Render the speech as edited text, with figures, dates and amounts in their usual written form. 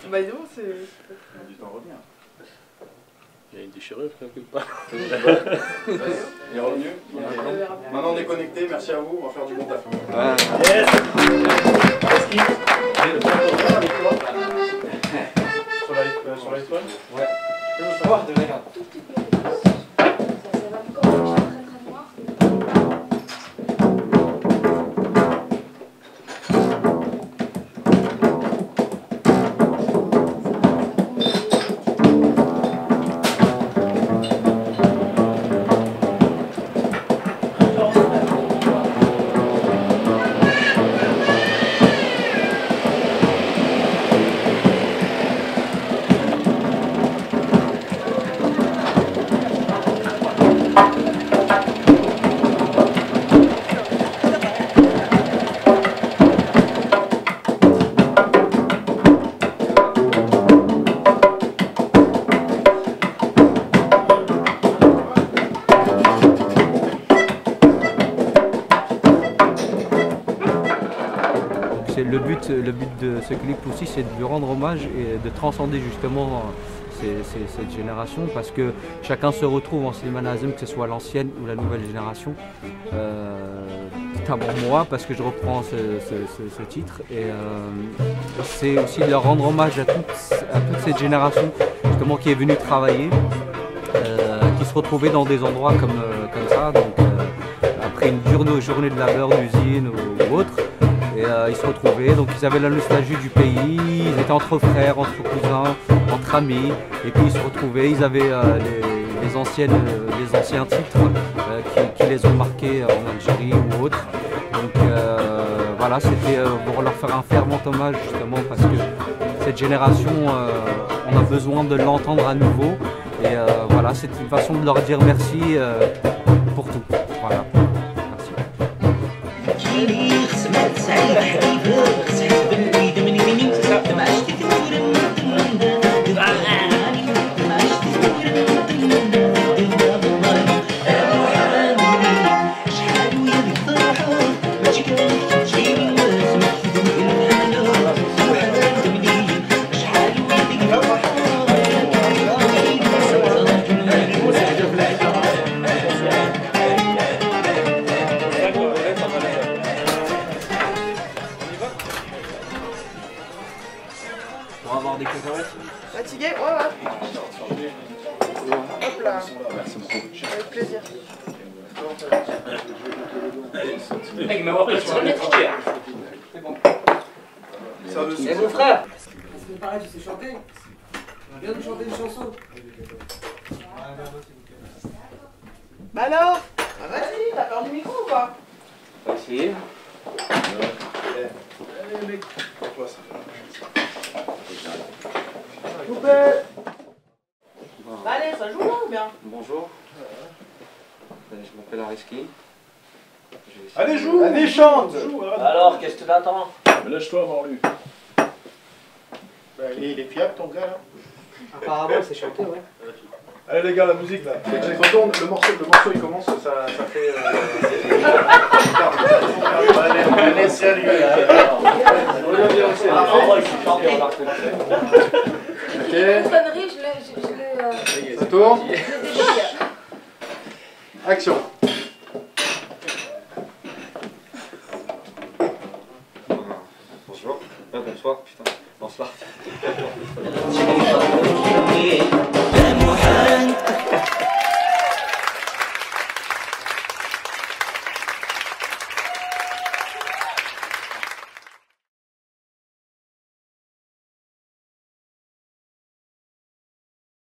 Bah non, c'est... Du temps revient. Il y a une déchirure quelque part. Il ira mieux. Maintenant on est connecté, merci à vous, on va faire du bon taf. Yes. Sur la étoile? Ouais. Oh, de rien. Ça va encore, je suis très noir. Le but de ce clip aussi, c'est de lui rendre hommage et de transcender justement cette génération, parce que chacun se retrouve en Slimane Azem, que ce soit l'ancienne ou la nouvelle génération. Notamment moi, parce que je reprends ce titre, et c'est aussi de leur rendre hommage à toute cette génération justement qui est venue travailler, qui se retrouvait dans des endroits comme ça, donc après une dure journée de labeur d'usine ou autre. Et ils se retrouvaient, donc ils avaient la nostalgie du pays, ils étaient entre frères, entre cousins, entre amis, et puis ils se retrouvaient, ils avaient les anciens titres qui les ont marqués en Algérie ou autre. Donc voilà, c'était pour leur faire un fervent hommage justement, parce que cette génération, on a besoin de l'entendre à nouveau, et voilà, c'est une façon de leur dire merci pour tout. Voilà. Pour avoir des cacahuètes. Fatigué? Ouais. Hop là. Merci beaucoup. Avec plaisir. Mec, il m'a appris sur le ticket. C'est bon. Et mon frère, Est-ce que pareil, tu sais chanter? On va bien nous chanter une chanson. Bah alors? Ah vas-y, t'as peur du micro ou pas? On va essayer. Allez mec. Toi ça. Coupé. Allez, ça joue là ou bien? bonjour. Je m'appelle Ariski. Allez joue. Allez chante. Alors, qu'est-ce que tu attends? Lâche-toi Morlu. Bah, il est fiable ton gars là. Apparemment, c'est chanté, ouais. Allez les gars, la musique là. Retourne, le morceau il commence, ça fait... Allez, salut. Ok. Connerie, je l'ai... Ça tourne. je l'ai déjà. Action. Bonjour. Bonsoir, putain. Bonsoir.